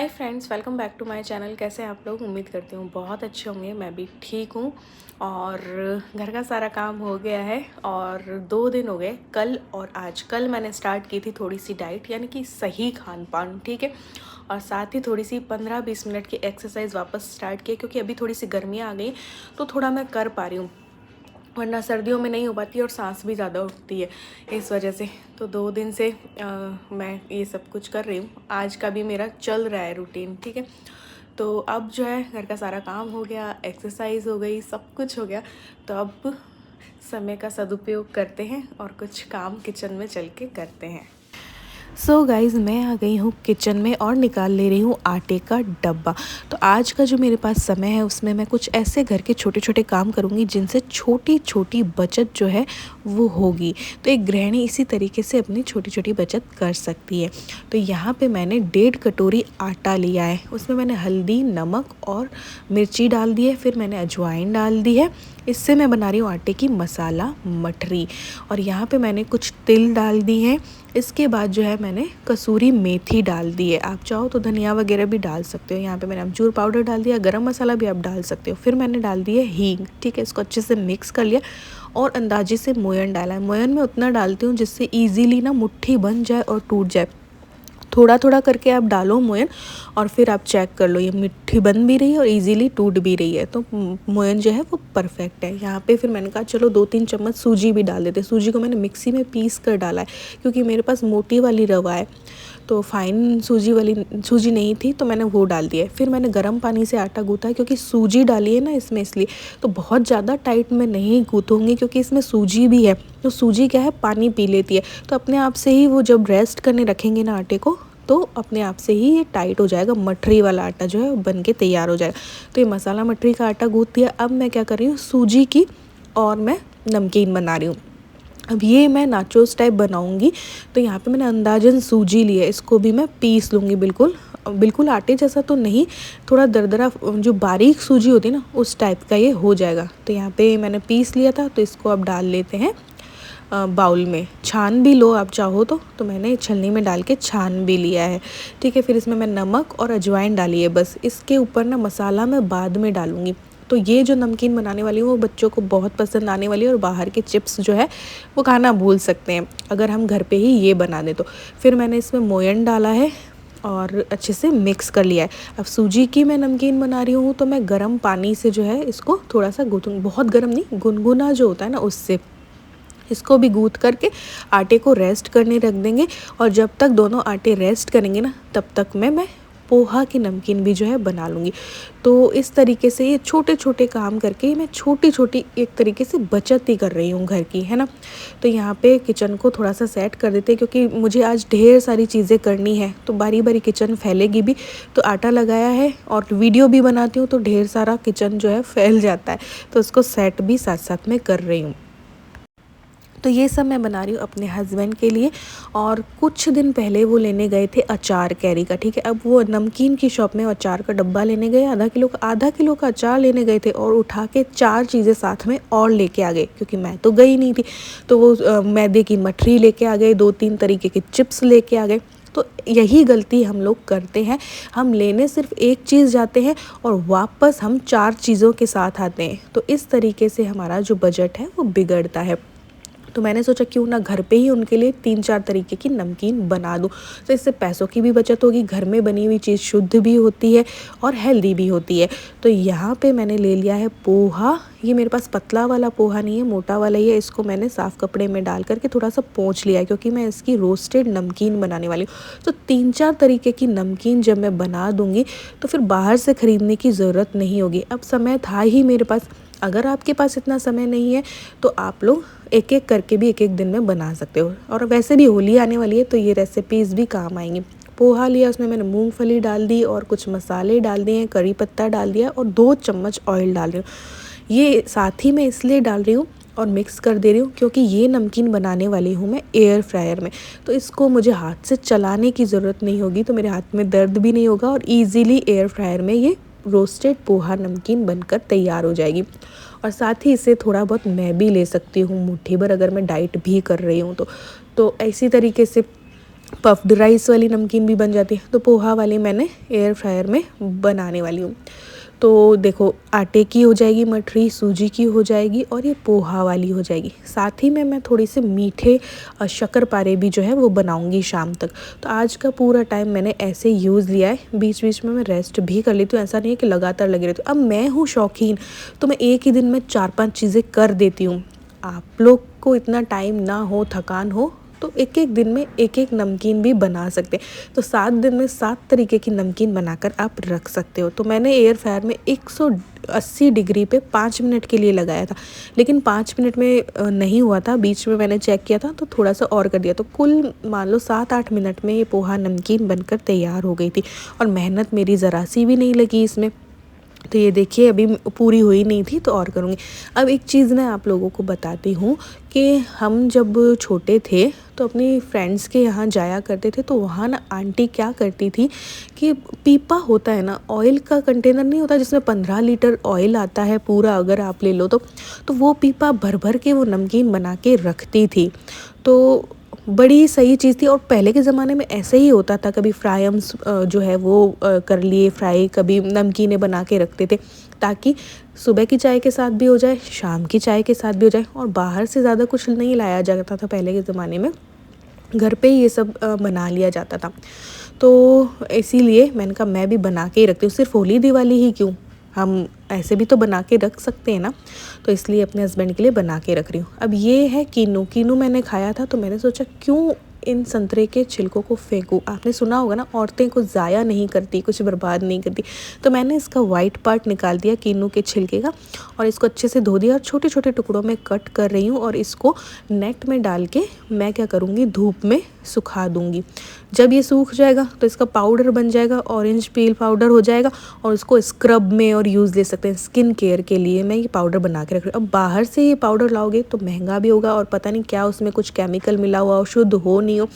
Hi friends, welcome back to my channel. कैसे हैं आप लोग? उम्मीद करती हूँ बहुत अच्छे होंगे। मैं भी ठीक हूँ और घर का सारा काम हो गया है और 2 दिन हो गए, कल और आज। कल मैंने स्टार्ट की थी थोड़ी सी डाइट, यानी कि सही खान पान, ठीक है। और साथ ही थोड़ी सी 15-20 मिनट की एक्सरसाइज वापस स्टार्ट की, क्योंकि अभी थोड़ी सी गर्मियाँ आ गई तो थोड़ा मैं कर पा रही हूँ, वरना सर्दियों में नहीं हो पाती और सांस भी ज़्यादा उठती है इस वजह से। तो 2 दिन से मैं ये सब कुछ कर रही हूँ। आज का भी मेरा चल रहा है रूटीन, ठीक है। तो अब जो है घर का सारा काम हो गया, एक्सरसाइज हो गई, सब कुछ हो गया। तो अब समय का सदुपयोग करते हैं और कुछ काम किचन में चल के करते हैं। सो गाइज़, मैं आ गई हूँ किचन में और निकाल ले रही हूँ आटे का डब्बा। तो आज का जो मेरे पास समय है उसमें मैं कुछ ऐसे घर के छोटे छोटे काम करूँगी जिनसे छोटी छोटी बचत जो है वो होगी। तो एक गृहिणी इसी तरीके से अपनी छोटी छोटी बचत कर सकती है। तो यहाँ पे मैंने 1.5 कटोरी आटा लिया है। उसमें मैंने हल्दी, नमक और मिर्ची डाल दी है। फिर मैंने अजवाइन डाल दी है। इससे मैं बना रही हूँ आटे की मसाला मठरी। और यहाँ पे मैंने कुछ तिल डाल दी है। इसके बाद जो है मैंने कसूरी मेथी डाल दी है। आप चाहो तो धनिया वगैरह भी डाल सकते हो। यहाँ पे मैंने अमचूर पाउडर डाल दिया, गरम मसाला भी आप डाल सकते हो। फिर मैंने डाल दिया हींग, ठीक है। इसको अच्छे से मिक्स कर लिया और अंदाजे से मोयन डाला है। मोयन मैं उतना डालती हूँ जिससे ईजीली ना मुट्ठी बन जाए और टूट जाए। थोड़ा थोड़ा करके आप डालो मोयन और फिर आप चेक कर लो ये मिट्टी बन भी रही है और इजीली टूट भी रही है। तो मोयन जो है वो परफेक्ट है। यहाँ पे फिर मैंने कहा चलो 2-3 चम्मच सूजी भी डाल देते। सूजी को मैंने मिक्सी में पीस कर डाला है, क्योंकि मेरे पास मोटी वाली रवा है, तो फाइन सूजी नहीं थी, तो मैंने वो डाल दिया है। फिर मैंने गर्म पानी से आटा गूँथा है, क्योंकि सूजी डाली है ना इसमें, इसलिए। तो बहुत ज़्यादा टाइट में नहीं गूँथूँगी, क्योंकि इसमें सूजी भी है। तो सूजी क्या है, पानी पी लेती है। तो अपने आप से ही वो जब रेस्ट करने रखेंगे ना आटे को, तो अपने आप से ही ये टाइट हो जाएगा। मठरी वाला आटा जो है बन के तैयार हो जाएगा। तो ये मसाला मठरी का आटा गूँथ दिया। अब मैं क्या कर रही हूँ, सूजी की और मैं नमकीन बना रही हूँ। अब ये मैं नाचोस टाइप बनाऊंगी। तो यहाँ पे मैंने अंदाजन सूजी ली है। इसको भी मैं पीस लूँगी, बिल्कुल आटे जैसा तो नहीं, थोड़ा दरदरा, जो बारीक सूजी होती है ना उस टाइप का ये हो जाएगा। तो यहाँ पे मैंने पीस लिया था, तो इसको अब डाल लेते हैं बाउल में। छान भी लो आप चाहो तो मैंने छलनी में डाल के छान भी लिया है, ठीक है। फिर इसमें मैं नमक और अजवाइन डाली है बस। इसके ऊपर ना मसाला मैं बाद में डालूँगी। तो ये जो नमकीन बनाने वाली हूँ वो बच्चों को बहुत पसंद आने वाली है, और बाहर के चिप्स जो है वो खाना भूल सकते हैं अगर हम घर पे ही ये बना दें तो। फिर मैंने इसमें मोयन डाला है और अच्छे से मिक्स कर लिया है। अब सूजी की मैं नमकीन बना रही हूँ, तो मैं गर्म पानी से जो है इसको थोड़ा सा गूँथूँगी, बहुत गर्म नहीं, गुनगुना जो होता है ना उससे। इसको भी गूँथ करके आटे को रेस्ट करने रख देंगे। और जब तक दोनों आटे रेस्ट करेंगे ना, तब तक मैं पोहा की नमकीन भी जो है बना लूँगी। तो इस तरीके से ये छोटे छोटे काम करके मैं छोटी छोटी एक तरीके से बचत ही कर रही हूँ घर की, है ना। तो यहाँ पे किचन को थोड़ा सा सेट कर देते हैं, क्योंकि मुझे आज ढेर सारी चीज़ें करनी है, तो बारी बारी किचन फैलेगी भी। तो आटा लगाया है और वीडियो भी बनाती हूँ, तो ढेर सारा किचन जो है फैल जाता है। तो उसको सेट भी साथ साथ में कर रही हूँ। तो ये सब मैं बना रही हूँ अपने हस्बैंड के लिए। और कुछ दिन पहले वो लेने गए थे अचार कैरी का, ठीक है। अब वो नमकीन की शॉप में अचार का डब्बा लेने गए, आधा किलो का अचार लेने गए थे, और उठा के 4 चीज़ें साथ में और लेके आ गए, क्योंकि मैं तो गई नहीं थी। तो वो मैदे की मठरी लेके आ गए, 2-3 तरीके के चिप्स लेके आ गए। तो यही गलती हम लोग करते हैं, हम लेने सिर्फ एक चीज़ जाते हैं और वापस हम 4 चीज़ों के साथ आते हैं। तो इस तरीके से हमारा जो बजट है वो बिगड़ता है। तो मैंने सोचा क्यों ना घर पे ही उनके लिए 3-4 तरीके की नमकीन बना दूँ। तो इससे पैसों की भी बचत होगी, घर में बनी हुई चीज़ शुद्ध भी होती है और हेल्दी भी होती है। तो यहाँ पे मैंने ले लिया है पोहा। ये मेरे पास पतला वाला पोहा नहीं है, मोटा वाला ही है। इसको मैंने साफ़ कपड़े में डाल करके थोड़ा सा पोंछ लिया है, क्योंकि मैं इसकी रोस्टेड नमकीन बनाने वाली हूँ। तो 3-4 तरीके की नमकीन जब मैं बना दूँगी तो फिर बाहर से ख़रीदने की ज़रूरत नहीं होगी। अब समय था ही मेरे पास। अगर आपके पास इतना समय नहीं है तो आप लोग एक एक करके भी एक दिन में बना सकते हो। और वैसे भी होली आने वाली है, तो ये रेसिपीज़ भी काम आएंगी। पोहा लिया, उसमें मैंने मूंगफली डाल दी और कुछ मसाले डाल दिए, करी पत्ता डाल दिया और 2 चम्मच ऑयल डाल रही हूँ। ये साथ ही मैं इसलिए डाल रही हूँ और मिक्स कर दे रही हूँ, क्योंकि ये नमकीन बनाने वाली हूँ मैं एयर फ्रायर में। तो इसको मुझे हाथ से चलाने की ज़रूरत नहीं होगी, तो मेरे हाथ में दर्द भी नहीं होगा और ईज़िली एयर फ्रायर में ये रोस्टेड पोहा नमकीन बनकर तैयार हो जाएगी। और साथ ही इसे थोड़ा बहुत मैं भी ले सकती हूँ मुट्ठी भर, अगर मैं डाइट भी कर रही हूँ तो। इसी तरीके से पफ्ड राइस वाली नमकीन भी बन जाती है। तो पोहा वाली मैंने एयर फ्रायर में बनाने वाली हूँ। तो देखो आटे की हो जाएगी मठरी, सूजी की हो जाएगी और ये पोहा वाली हो जाएगी। साथ ही में मैं थोड़ी से मीठे शक्करपारे भी जो है वो बनाऊंगी शाम तक। तो आज का पूरा टाइम मैंने ऐसे यूज़ लिया है। बीच बीच में मैं रेस्ट भी कर लेती हूँ, ऐसा नहीं है कि लगातार लगी रहती हूँ। अब मैं हूँ शौकीन, तो मैं एक ही दिन में 4-5 चीज़ें कर देती हूँ। आप लोग को इतना टाइम ना हो, थकान हो, तो एक एक दिन में एक एक नमकीन भी बना सकते हैं। तो 7 दिन में 7 तरीके की नमकीन बनाकर आप रख सकते हो। तो मैंने एयर फ्रायर में 180 डिग्री पे 5 मिनट के लिए लगाया था, लेकिन 5 मिनट में नहीं हुआ था। बीच में मैंने चेक किया था तो थोड़ा सा और कर दिया। तो कुल मान लो 7-8 मिनट में ये पोहा नमकीन बनकर तैयार हो गई थी और मेहनत मेरी ज़रा सी भी नहीं लगी इसमें। तो ये देखिए अभी पूरी हुई नहीं थी तो और करूँगी। अब एक चीज़ मैं आप लोगों को बताती हूँ कि हम जब छोटे थे तो अपनी फ्रेंड्स के यहाँ जाया करते थे। तो वहाँ ना आंटी क्या करती थी कि पीपा होता है ना, ऑयल का कंटेनर नहीं होता जिसमें 15 लीटर ऑयल आता है पूरा, अगर आप ले लो तो वो पीपा भर भर के वो नमकीन बना के रखती थी। तो बड़ी सही चीज़ थी। और पहले के ज़माने में ऐसे ही होता था, कभी फ्राइम्स जो है वो कर लिए फ्राई, कभी नमकीनें बना के रखते थे ताकि सुबह की चाय के साथ भी हो जाए, शाम की चाय के साथ भी हो जाए। और बाहर से ज़्यादा कुछ नहीं लाया जाता था पहले के ज़माने में, घर पे ही ये सब बना लिया जाता था। तो इसीलिए मैंने कहा मैं भी बना के ही रखती हूँ, सिर्फ होली दिवाली ही क्यों, हम ऐसे भी तो बना के रख सकते हैं ना। तो इसलिए अपने हस्बैंड के लिए बना के रख रही हूँ। अब ये है कीनू मैंने खाया था तो मैंने सोचा क्यों इन संतरे के छिलकों को फेंकूँ। आपने सुना होगा ना, औरतें कुछ ज़ाया नहीं करती, कुछ बर्बाद नहीं करती। तो मैंने इसका वाइट पार्ट निकाल दिया कीनू के छिलके का और इसको अच्छे से धो दिया और छोटे छोटे टुकड़ों में कट कर रही हूँ। और इसको नेट में डाल के मैं क्या करूँगी, धूप में सुखा दूँगी। जब ये सूख जाएगा तो इसका पाउडर बन जाएगा, ऑरेंज पील पाउडर हो जाएगा और उसको स्क्रब में और यूज़ ले सकते हैं। स्किन केयर के लिए मैं ये पाउडर बना के रख रही हूँ। अब बाहर से ये पाउडर लाओगे तो महंगा भी होगा और पता नहीं क्या उसमें कुछ केमिकल मिला हुआ हो, शुद्ध हो नहीं हो।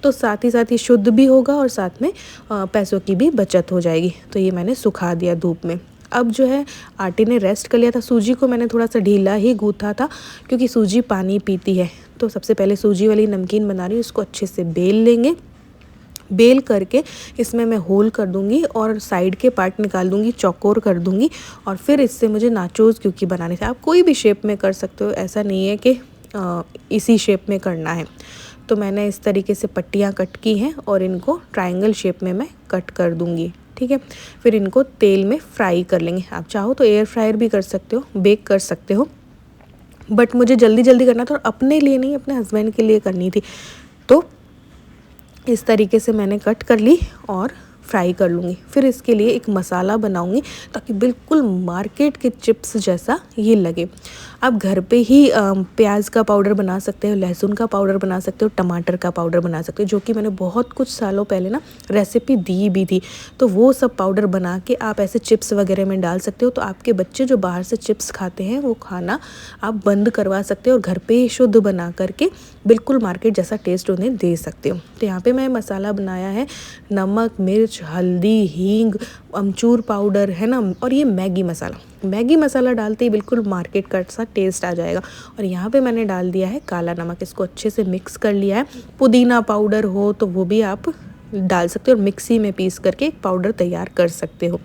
तो साथ ही साथ ये शुद्ध भी होगा और साथ में पैसों की भी बचत हो जाएगी। तो ये मैंने सुखा दिया धूप में। अब जो है आटे ने रेस्ट कर लिया था। सूजी को मैंने थोड़ा सा ढीला ही गूँथा था क्योंकि सूजी पानी पीती है। तो सबसे पहले सूजी वाली नमकीन बना रही हूँ। इसको अच्छे से बेल लेंगे, बेल करके इसमें मैं होल कर दूंगी और साइड के पार्ट निकाल दूंगी, चौकोर कर दूंगी। और फिर इससे मुझे नाचोस क्योंकि बनाने से, आप कोई भी शेप में कर सकते हो, ऐसा नहीं है कि इसी शेप में करना है। तो मैंने इस तरीके से पट्टियाँ कट की हैं और इनको ट्रायंगल शेप में मैं कट कर दूंगी, ठीक है। फिर इनको तेल में फ्राई कर लेंगे। आप चाहो तो एयर फ्रायर भी कर सकते हो, बेक कर सकते हो, बट मुझे जल्दी जल्दी करना था और अपने लिए नहीं, अपने हस्बैंड के लिए करनी थी। तो इस तरीके से मैंने कट कर ली और फ्राई कर लूँगी। फिर इसके लिए एक मसाला बनाऊँगी ताकि बिल्कुल मार्केट के चिप्स जैसा ये लगे। आप घर पे ही प्याज का पाउडर बना सकते हो, लहसुन का पाउडर बना सकते हो, टमाटर का पाउडर बना सकते हो, जो कि मैंने बहुत कुछ सालों पहले ना रेसिपी दी भी थी। तो वो सब पाउडर बना के आप ऐसे चिप्स वगैरह में डाल सकते हो। तो आपके बच्चे जो बाहर से चिप्स खाते हैं वो खाना आप बंद करवा सकते हो और घर पे ही शुद्ध बना करके बिल्कुल मार्केट जैसा टेस्ट उन्हें दे सकते हो। तो यहाँ पे मैं मसाला बनाया है, नमक, मिर्च, हल्दी, हींग, अमचूर पाउडर है ना, और ये मैगी मसाला डालते ही बिल्कुल मार्केट का सा टेस्ट आ जाएगा। और यहाँ पे मैंने डाल दिया है काला नमक, इसको अच्छे से मिक्स कर लिया है। पुदीना पाउडर हो तो वो भी आप डाल सकते हो और मिक्सी में पीस करके एक पाउडर तैयार कर सकते हो।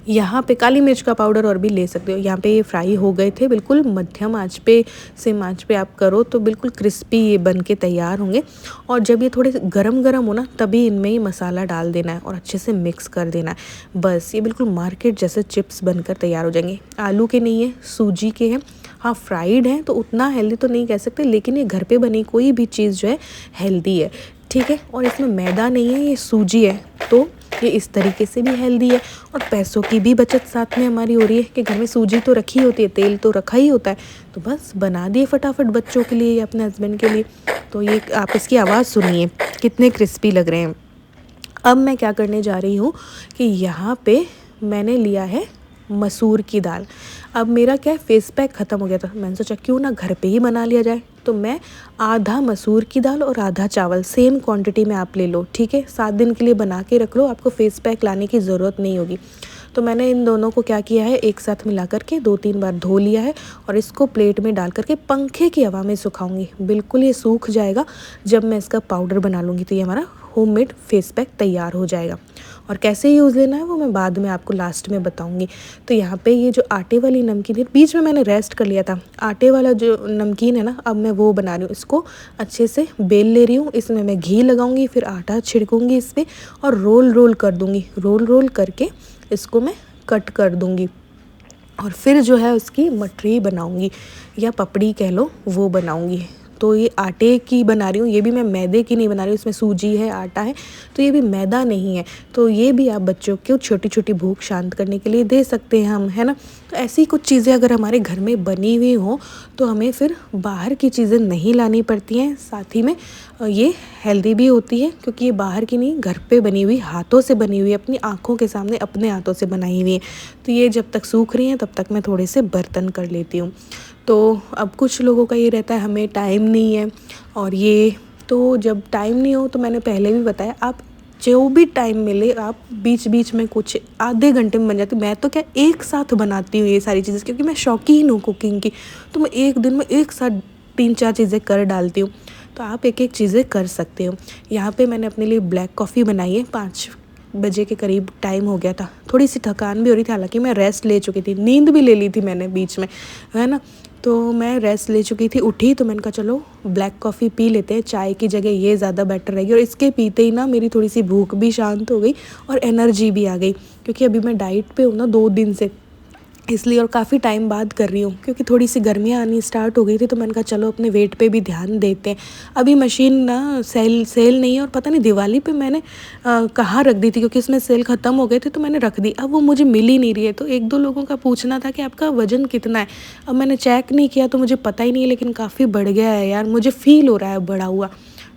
यहाँ पे काली मिर्च का पाउडर और भी ले सकते हो। यहाँ पे ये फ्राई हो गए थे, बिल्कुल मध्यम आंच पे, सिम आंच पे आप करो तो बिल्कुल क्रिस्पी ये बन के तैयार होंगे। और जब ये थोड़े गरम गरम हो ना, तभी इनमें ये मसाला डाल देना है और अच्छे से मिक्स कर देना है। बस ये बिल्कुल मार्केट जैसे चिप्स बनकर तैयार हो जाएंगे। आलू के नहीं है, सूजी के हैं। हाँ, फ्राइड हैं तो उतना हेल्दी तो नहीं कह सकते, लेकिन ये घर पे बनी कोई भी चीज़ जो है हेल्दी है, ठीक है। और इसमें मैदा नहीं है, ये सूजी है, तो ये इस तरीके से भी हेल्दी है और पैसों की भी बचत साथ में हमारी हो रही है कि घर में सूजी तो रखी होती है, तेल तो रखा ही होता है, तो बस बना दिए फटाफट बच्चों के लिए या अपने हस्बैंड के लिए। तो ये आप इसकी आवाज़ सुनिए कितने क्रिस्पी लग रहे हैं। अब मैं क्या करने जा रही हूँ कि यहाँ पे मैंने लिया है मसूर की दाल। अब मेरा क्या है, फेस पैक ख़त्म हो गया था, मैंने सोचा क्यों ना घर पे ही बना लिया जाए। तो मैं आधा मसूर की दाल और आधा चावल सेम क्वांटिटी में आप ले लो, ठीक है। 7 दिन के लिए बना के रख लो, आपको फेस पैक लाने की ज़रूरत नहीं होगी। तो मैंने इन दोनों को क्या किया है, एक साथ मिला करके 2-3 बार धो लिया है और इसको प्लेट में डाल करके पंखे की हवा में सुखाऊंगी। बिल्कुल ये सूख जाएगा जब मैं इसका पाउडर बना लूँगी, तो ये हमारा होममेड फेस पैक तैयार हो जाएगा। और कैसे यूज़ लेना है वो मैं बाद में आपको लास्ट में बताऊंगी। तो यहाँ पे ये जो आटे वाली नमकीन है, बीच में मैंने रेस्ट कर लिया था, आटे वाला जो नमकीन है ना, अब मैं वो बना रही हूँ। इसको अच्छे से बेल ले रही हूँ, इसमें मैं घी लगाऊंगी, फिर आटा छिड़कूंगी इस पर और रोल रोल कर दूँगी। रोल रोल करके इसको मैं कट कर दूँगी और फिर जो है उसकी मठरी बनाऊँगी या पपड़ी कह लो, वो बनाऊँगी। तो ये आटे की बना रही हूँ, ये भी मैं मैदे की नहीं बना रही हूँ, इसमें सूजी है, आटा है, तो ये भी मैदा नहीं है। तो ये भी आप बच्चों को छोटी छोटी भूख शांत करने के लिए दे सकते हैं हम, है ना। तो ऐसी कुछ चीज़ें अगर हमारे घर में बनी हुई हों तो हमें फिर बाहर की चीज़ें नहीं लानी पड़ती हैं। साथ ही में ये हेल्दी भी होती है, क्योंकि ये बाहर की नहीं, घर पे बनी हुई, हाथों से बनी हुई, अपनी आँखों के सामने अपने हाथों से बनाई हुई है। तो ये जब तक सूख रही हैं तब तक मैं थोड़े से बर्तन कर लेती हूँ। तो अब कुछ लोगों का ये रहता है हमें टाइम नहीं है, और ये तो जब टाइम नहीं हो तो मैंने पहले भी बताया, आप जो भी टाइम मिले आप बीच बीच में कुछ आधे घंटे में बन जाती। मैं तो क्या एक साथ बनाती हूँ ये सारी चीज़ें, क्योंकि मैं शौकीन हूँ कुकिंग की, तो मैं एक दिन में एक साथ 3-4 चीज़ें कर डालती हूँ। तो आप एक एक चीज़ें कर सकते हो। यहाँ पे मैंने अपने लिए ब्लैक कॉफ़ी बनाई है, 5 बजे के करीब टाइम हो गया था, थोड़ी सी थकान भी हो रही थी, हालांकि मैं रेस्ट ले चुकी थी, नींद भी ले ली थी मैंने बीच में, है ना। तो मैं रेस्ट ले चुकी थी, उठी तो मैंने कहा चलो ब्लैक कॉफ़ी पी लेते हैं, चाय की जगह ये ज़्यादा बेटर रहेगी। और इसके पीते ही ना मेरी थोड़ी सी भूख भी शांत हो गई और एनर्जी भी आ गई, क्योंकि अभी मैं डाइट पे हूँ ना 2 दिन से, इसलिए। और काफ़ी टाइम बाद कर रही हूँ, क्योंकि थोड़ी सी गर्मियाँ आनी स्टार्ट हो गई थी, तो मैंने कहा चलो अपने वेट पे भी ध्यान देते हैं। अभी मशीन ना सेल नहीं है, और पता नहीं दिवाली पे मैंने कहाँ रख दी थी, क्योंकि इसमें सेल ख़त्म हो गए थे तो मैंने रख दी। अब वो मुझे मिल ही नहीं रही है। तो 1-2 लोगों का पूछना था कि आपका वज़न कितना है। अब मैंने चेक नहीं किया तो मुझे पता ही नहीं है, लेकिन काफ़ी बढ़ गया है यार, मुझे फ़ील हो रहा है बढ़ा हुआ।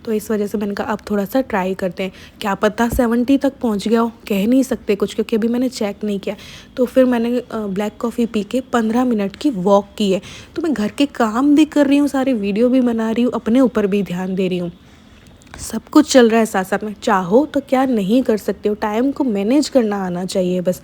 तो इस वजह से मैंने कहा अब थोड़ा सा ट्राई करते हैं, क्या पता 70 तक पहुंच गया हो, कह नहीं सकते कुछ, क्योंकि अभी मैंने चेक नहीं किया। तो फिर मैंने ब्लैक कॉफ़ी पी के 15 मिनट की वॉक की है। तो मैं घर के काम भी कर रही हूँ, सारे वीडियो भी बना रही हूँ, अपने ऊपर भी ध्यान दे रही हूँ, सब कुछ चल रहा है साथ साथ में। चाहो तो क्या नहीं कर सकते हो, टाइम को मैनेज करना आना चाहिए बस।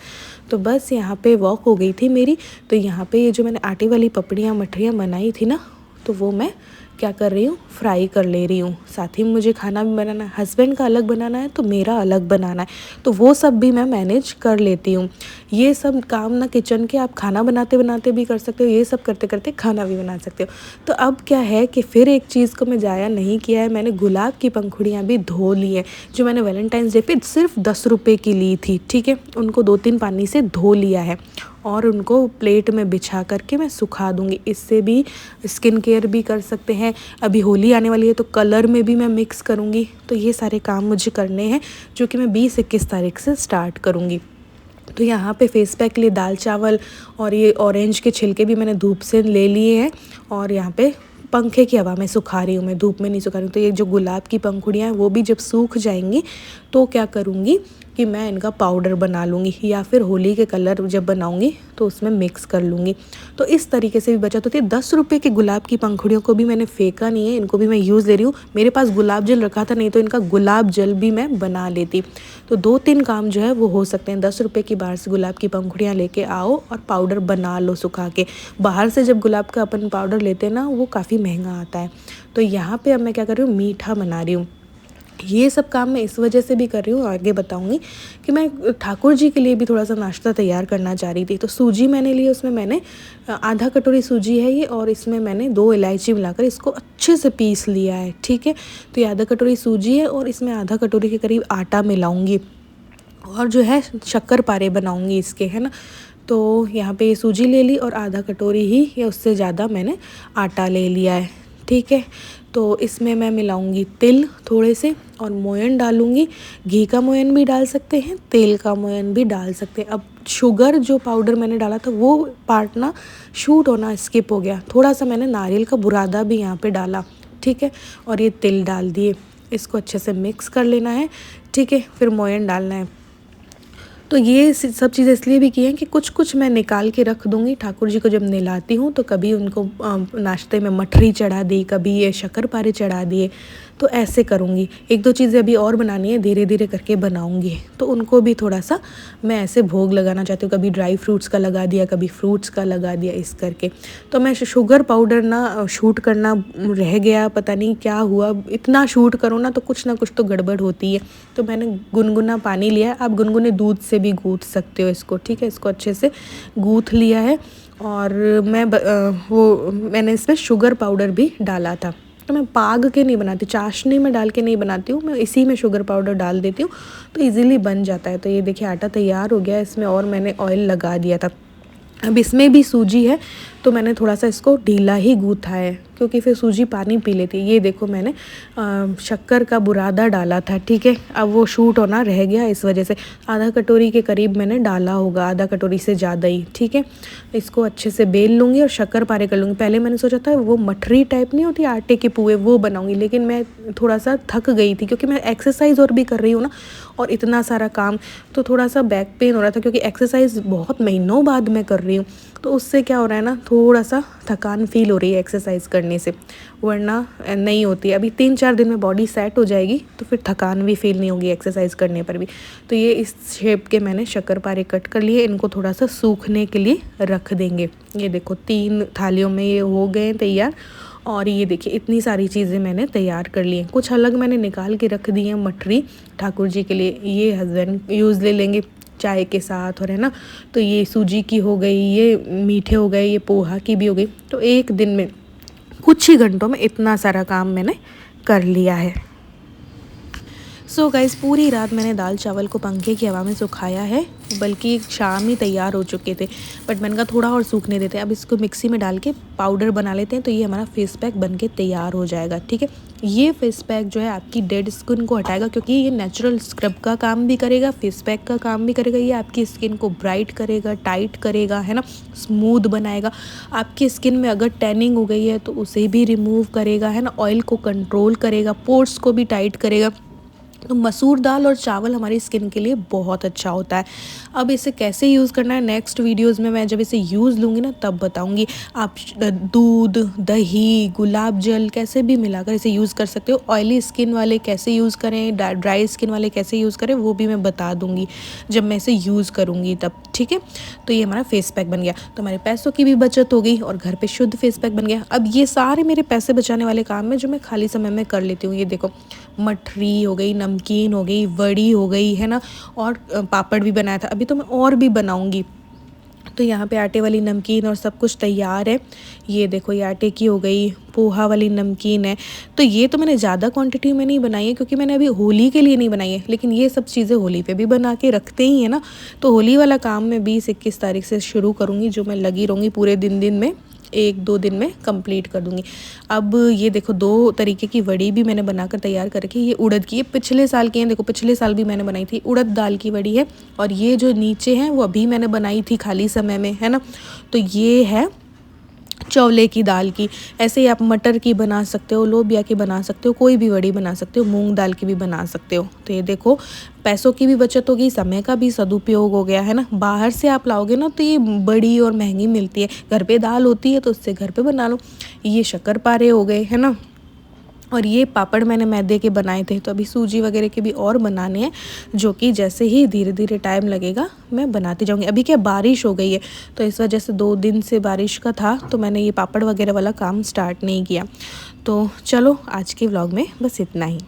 तो बस यहाँ पे वॉक हो गई थी मेरी। तो यहाँ पे ये जो मैंने आटे वाली पपड़ियाँ मठरियाँ बनाई थी ना, तो वो मैं क्या कर रही हूँ, फ्राई कर ले रही हूँ। साथ ही मुझे खाना भी बनाना है, हस्बैंड का अलग बनाना है तो मेरा अलग बनाना है, तो वो सब भी मैं मैनेज कर लेती हूँ। ये सब काम ना किचन के आप खाना बनाते बनाते भी कर सकते हो, ये सब करते करते खाना भी बना सकते हो। तो अब क्या है कि फिर एक चीज़ को मैं ज़ाया नहीं किया है, मैंने गुलाब की पंखुड़ियाँ भी धो ली है, जो मैंने वैलेंटाइंस डे पे सिर्फ 10 रुपये की ली थी, ठीक है। उनको 2-3 पानी से धो लिया है और उनको प्लेट में बिछा करके मैं सुखा दूँगी। इससे भी स्किन केयर भी कर सकते हैं। अभी होली आने वाली है तो कलर में भी मैं मिक्स करूँगी। तो ये सारे काम मुझे करने हैं, जो कि मैं 20-21 तारीख से स्टार्ट करूँगी। तो यहाँ पे फेस पैक के लिए दाल चावल और ये ऑरेंज के छिलके भी मैंने धूप से ले लिए हैं, और यहाँ पे पंखे की हवा में सुखा रही हूँ, मैं धूप में नहीं सुखा रही हूँ। तो ये जो गुलाब की पंखुड़ियाँ हैं वो भी जब सूख जाएंगी तो क्या करूँगी कि मैं इनका पाउडर बना लूँगी, या फिर होली के कलर जब बनाऊँगी तो उसमें मिक्स कर लूँगी। तो इस तरीके से भी बचत होती है। 10 रुपये की गुलाब की पंखुड़ियों को भी मैंने फेंका नहीं है, इनको भी मैं यूज़ ले रही हूँ। मेरे पास गुलाब जल रखा था, नहीं तो इनका गुलाब जल भी मैं बना लेती। तो 2-3 काम जो है वो हो सकते हैं। 10 रुपये की बाहर से गुलाब की पंखुड़ियाँ लेके आओ और पाउडर बना लो सुखा के। बाहर से जब गुलाब का अपन पाउडर लेते हैं ना, वो काफ़ी महंगा आता है। तो यहाँ पे अब मैं क्या कर रही हूँ, मीठा बना रही हूँ। ये सब काम मैं इस वजह से भी कर रही हूँ, आगे बताऊँगी, कि मैं ठाकुर जी के लिए भी थोड़ा सा नाश्ता तैयार करना चाह रही थी। तो सूजी मैंने ली, उसमें मैंने आधा कटोरी सूजी है ये, और इसमें मैंने 2 इलायची मिलाकर इसको अच्छे से पीस लिया है, ठीक है। तो ये आधा कटोरी सूजी है और इसमें आधा कटोरी के करीब आटा मिलाऊँगी, और जो है शक्कर पारे बनाऊँगी इसके, है ना। तो यहाँ पे ये सूजी ले ली और आधा कटोरी ही या उससे ज़्यादा मैंने आटा ले लिया है, ठीक है। तो इसमें मैं मिलाऊंगी तिल थोड़े से और मोयन डालूंगी। घी का मोयन भी डाल सकते हैं, तेल का मोयन भी डाल सकते हैं। अब शुगर जो पाउडर मैंने डाला था वो पार्ट ना शूट होना स्किप हो गया, थोड़ा सा मैंने नारियल का बुरादा भी यहाँ पे डाला, ठीक है। और ये तिल डाल दिए, इसको अच्छे से मिक्स कर लेना है, ठीक है। फिर मोयन डालना है। तो ये सब चीज़ें इसलिए भी की हैं कि कुछ कुछ मैं निकाल के रख दूँगी। ठाकुर जी को जब नहलाती हूँ तो कभी उनको नाश्ते में मठरी चढ़ा दी, कभी ये शक्कर पारे चढ़ा दिए। तो ऐसे करूँगी। एक दो चीज़ें अभी और बनानी है, धीरे धीरे करके बनाऊँगी। तो उनको भी थोड़ा सा मैं ऐसे भोग लगाना चाहती हूँ, कभी ड्राई फ्रूट्स का लगा दिया, कभी फ्रूट्स का लगा दिया, इस करके। तो मैं शुगर पाउडर ना शूट करना रह गया, पता नहीं क्या हुआ, इतना शूट करो ना तो कुछ ना कुछ तो गड़बड़ होती है। तो मैंने गुनगुना पानी लिया, आप गुनगुने दूध से भी गूँथ सकते हो इसको, ठीक है। इसको अच्छे से गूँथ लिया है और मैंने इसमें शुगर पाउडर भी डाला था। तो मैं पाग के नहीं बनाती, चाशनी में डाल के नहीं बनाती हूँ, मैं इसी में शुगर पाउडर डाल देती हूँ तो इजीली बन जाता है। तो ये देखिए आटा तैयार हो गया, इसमें और मैंने ऑयल लगा दिया था। अब इसमें भी सूजी है तो मैंने थोड़ा सा इसको ढीला ही गूँथा है, क्योंकि फिर सूजी पानी पी लेती है। ये देखो मैंने शक्कर का बुरादा डाला था, ठीक है। अब वो शूट होना रह गया, इस वजह से आधा कटोरी के करीब मैंने डाला होगा, आधा कटोरी से ज़्यादा ही, ठीक है। इसको अच्छे से बेल लूँगी और शक्कर पारे कर लूँगी। पहले मैंने सोचा था वो मठरी टाइप नहीं होती आटे के पुए, वो बनाऊँगी, लेकिन मैं थोड़ा सा थक गई थी क्योंकि मैं एक्सरसाइज और भी कर रही हूँ ना, और इतना सारा काम, तो थोड़ा सा बैक पेन हो रहा था क्योंकि एक्सरसाइज बहुत महीनों बाद मैं कर रही हूँ। तो उससे क्या हो रहा है ना, थोड़ा सा थकान फील हो रही है एक्सरसाइज करने से, वरना नहीं होती। अभी 3-4 दिन में बॉडी सेट हो जाएगी तो फिर थकान भी फील नहीं होगी एक्सरसाइज करने पर भी। तो ये इस शेप के मैंने शक्करपारे कट कर लिए, इनको थोड़ा सा सूखने के लिए रख देंगे। ये देखो 3 थालियों में ये हो गए तैयार। और ये देखिए इतनी सारी चीज़ें मैंने तैयार कर ली हैं। कुछ अलग मैंने निकाल के रख दी हैं मठरी ठाकुर जी के लिए, ये हस्बैंड यूज़ ले लेंगे चाय के साथ, और है ना। तो ये सूजी की हो गई, ये मीठे हो गए, ये पोहा की भी हो गई। तो एक दिन में कुछ ही घंटों में इतना सारा काम मैंने कर लिया है। सो गाइस, पूरी रात मैंने दाल चावल को पंखे की हवा में सुखाया है, बल्कि शाम ही तैयार हो चुके थे, बट मैंने कहा थोड़ा और सूखने देते हैं। अब इसको मिक्सी में डाल के पाउडर बना लेते हैं, तो ये हमारा फेस पैक बन के तैयार हो जाएगा, ठीक है। ये फेस पैक जो है आपकी डेड स्किन को हटाएगा, क्योंकि ये नेचुरल स्क्रब का काम भी करेगा, फेस पैक का काम भी करेगा। ये आपकी स्किन को ब्राइट करेगा, टाइट करेगा, है ना, स्मूथ बनाएगा। आपकी स्किन में अगर टैनिंग हो गई है तो उसे भी रिमूव करेगा, है ना, ऑयल को कंट्रोल करेगा, पोर्स को भी टाइट करेगा। तो मसूर दाल और चावल हमारी स्किन के लिए बहुत अच्छा होता है। अब इसे कैसे यूज़ करना है नेक्स्ट वीडियोस में मैं जब इसे यूज़ लूँगी ना तब बताऊँगी। आप दूध, दही, गुलाब जल कैसे भी मिलाकर इसे यूज़ कर सकते हो। ऑयली स्किन वाले कैसे यूज़ करें, ड्राई स्किन वाले कैसे यूज़ करें, वो भी मैं बता दूँगी जब मैं इसे यूज़ करूँगी तब, ठीक है। तो ये हमारा फेस पैक बन गया, तो हमारे पैसों की भी बचत हो गई और घर पे शुद्ध फेस पैक बन गया। अब ये सारे मेरे पैसे बचाने वाले काम है जो मैं खाली समय में कर लेती हूँ। ये देखो मठरी हो गई, नमकीन हो गई, वड़ी हो गई, है ना, और पापड़ भी बनाया था। अभी तो मैं और भी बनाऊंगी। तो यहाँ पे आटे वाली नमकीन और सब कुछ तैयार है। ये देखो ये आटे की हो गई, पोहा वाली नमकीन है। तो ये तो मैंने ज़्यादा क्वांटिटी में नहीं बनाई है क्योंकि मैंने अभी होली के लिए नहीं बनाई है, लेकिन ये सब चीज़ें होली पे भी बना के रखते ही है ना। तो होली वाला काम मैं 20-21 तारीख से शुरू करूँगी, जो मैं लगी रहूँगी पूरे दिन में, 1-2 दिन में कंप्लीट कर दूँगी। अब ये देखो 2 तरीके की वड़ी भी मैंने बनाकर तैयार कर रखी है। ये उड़द की, ये पिछले साल की है, देखो पिछले साल भी मैंने बनाई थी। उड़द दाल की वड़ी है, और ये जो नीचे हैं वो अभी मैंने बनाई थी खाली समय में, है ना। तो ये है चौले की दाल की। ऐसे ही आप मटर की बना सकते हो, लोबिया की बना सकते हो, कोई भी वड़ी बना सकते हो, मूंग दाल की भी बना सकते हो। तो ये देखो पैसों की भी बचत होगी, समय का भी सदुपयोग हो गया, है ना। बाहर से आप लाओगे ना तो ये बड़ी और महंगी मिलती है, घर पे दाल होती है तो उससे घर पे बना लो। ये शक्करपारे हो गए, है ना। और ये पापड़ मैंने मैदे के बनाए थे, तो अभी सूजी वगैरह के भी और बनाने हैं, जो कि जैसे ही धीरे धीरे टाइम लगेगा मैं बनाती जाऊंगी। अभी क्या बारिश हो गई है तो इस वजह से 2 दिन से बारिश का था, तो मैंने ये पापड़ वगैरह वाला काम स्टार्ट नहीं किया। तो चलो आज के व्लॉग में बस इतना ही।